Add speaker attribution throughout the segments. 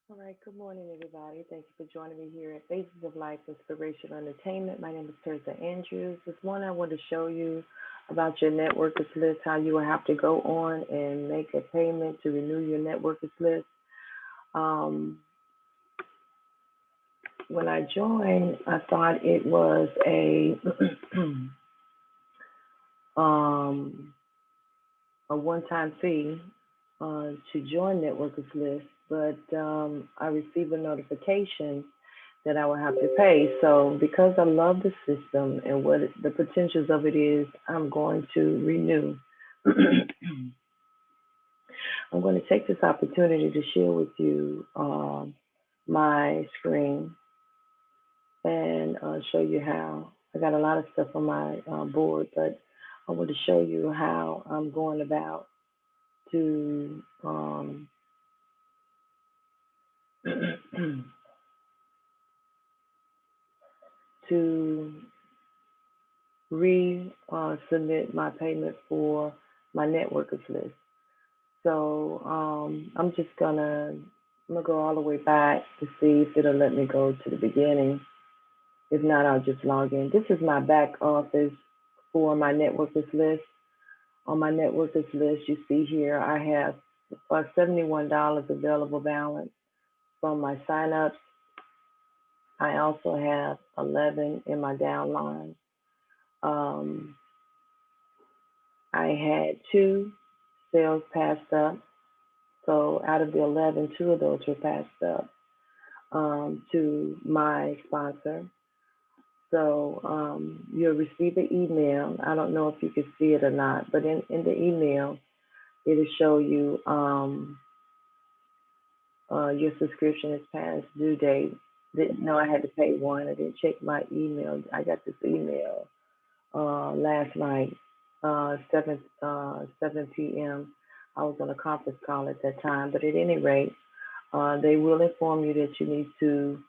Speaker 1: All right, good morning, everybody. Thank you for joining me here at Phaziz of Life Inspirational Entertainment. My name is Teresa Andrews. This morning, I want to show you about your networkers list, how you will have to go on and make a payment to renew your networkers list. Um, when I joined, I thought it was a um, a one-time fee to join networkers list, but I received a notification that I will have to pay. So because I love the system and what the potentials of it is, I'm going to renew. I'm going to take this opportunity to share with you my screen and show you how. I got a lot of stuff on my board, but I want to show you how I'm going about to to resubmit my payment for my networkers list. So I'm gonna go all the way back to see if it'll let me go to the beginning. If not, I'll just log in. This is my back office for my networkers list. On my networkers list, you see here I have $71 available balance from my signups. I also have 11 in my downline. Um, I had two sales passed up. So out of the 11, two of those were passed up to my sponsor. So you'll receive an email. I don't know if you can see it or not, but in the email, it'll show you your subscription is past due date. Didn't know I had to pay one. I didn't check my email. I got this email last night, 7 p.m. I was on a conference call at that time, but at any rate, they will inform you that you need to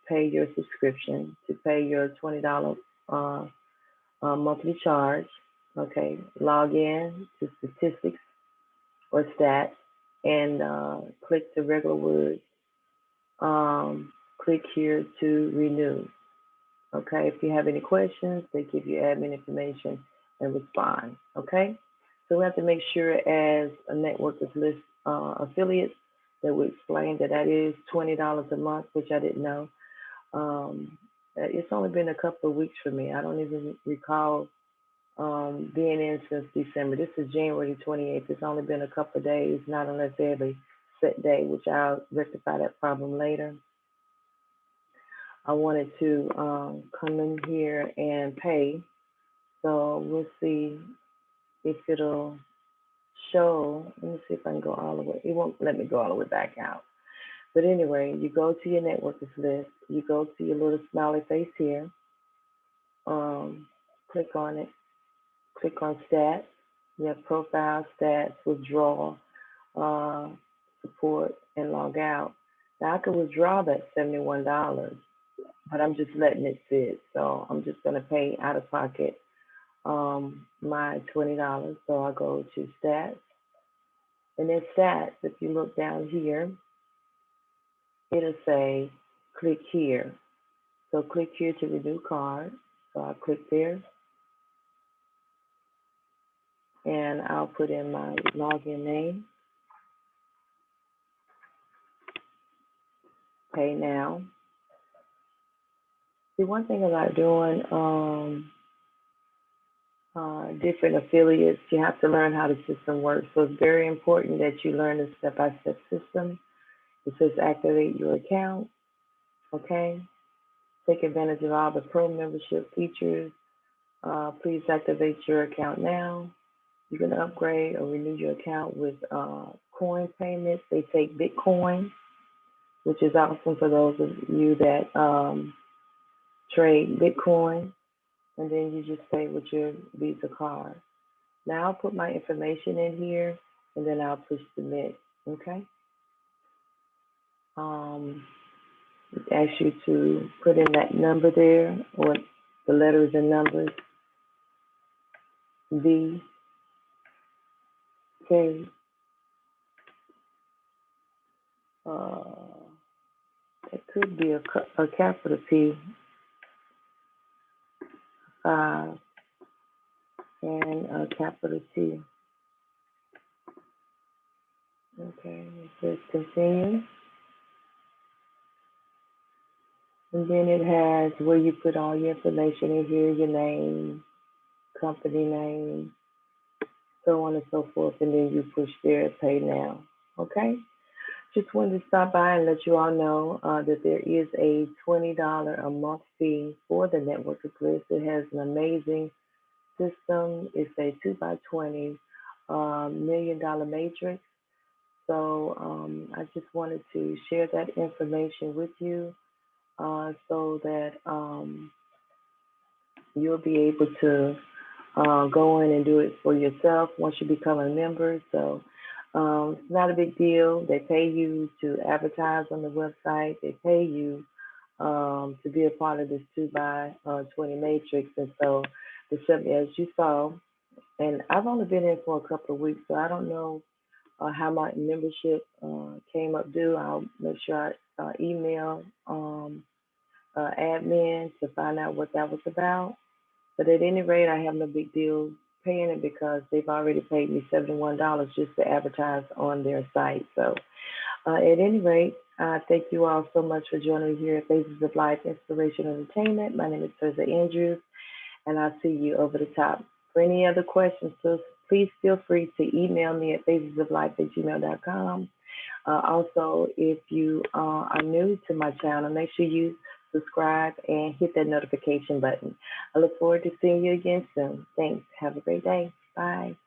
Speaker 1: pay your subscription to pay your $20 uh, monthly charge. Okay, log in to statistics or stats and click the regular words. Click here to renew. Okay, if you have any questions, they give you admin information and respond. Okay, so we have to make sure as a networkers list affiliate that we explain that that is $20 a month, which I didn't know. Um, it's only been a couple of weeks for me. I don't even recall being in since December. This is January 28th. It's only been a couple of days, not unless they have a set day, which I'll rectify that problem later. I wanted to come in here and pay. So we'll see if it'll show. Let me see if I can go all the way. It won't let me go all the way back out. But anyway, you go to your networkers list. You go to your little smiley face here. Um, click on it. Click on stats. You have profile, stats, withdrawal, uh, support, and log out. Now I could withdraw that $71, but I'm just letting it sit. So I'm just going to pay out of pocket my $20. So I'll go to stats. And then stats, if you look down here, it'll say click here. So click here to renew card. So I'll click there and I'll put in my login name, pay now. See, one thing about doing different affiliates, you have to learn how the system works. So it's very important that you learn the step-by-step system. It says activate your account, okay? Take advantage of all the pro membership features. Please activate your account now. You can upgrade or renew your account with coin payments. They take Bitcoin, which is awesome for those of you that trade Bitcoin. And then you just pay with your Visa card. Now I'll put my information in here and then I'll push submit, okay? It asks you to put in that number there or the letters and numbers, V, K, It could be a capital P, 5, and a capital T. Okay, it says continue. And then it has where you put all your information in here, your name, company name, so on and so forth, and then you push there, pay now. Okay? Just wanted to stop by and let you all know that there is a $20 a month fee for the Networker's List. It has an amazing system. It's a 2x20 $1 million matrix. So I just wanted to share that information with you so that you'll be able to go in and do it for yourself once you become a member. So it's not a big deal. They pay you to advertise on the website. They pay you to be a part of this 2x20 matrix. And so, as you saw, and I've only been in for a couple of weeks, so I don't know how my membership came up due. I'll make sure I email admin to find out what that was about. But at any rate, I have no big deal paying it because they've already paid me $71 just to advertise on their site. So at any rate, thank you all so much for joining me here at Phaziz of Life Inspiration and Entertainment. My name is Phaziz Andrews, and I'll see you over the top. For any other questions, please feel free to email me at phazizoflife@gmail.com. Also, if you are new to my channel, make sure you subscribe and hit that notification button. I look forward to seeing you again soon. Thanks. Have a great day. Bye.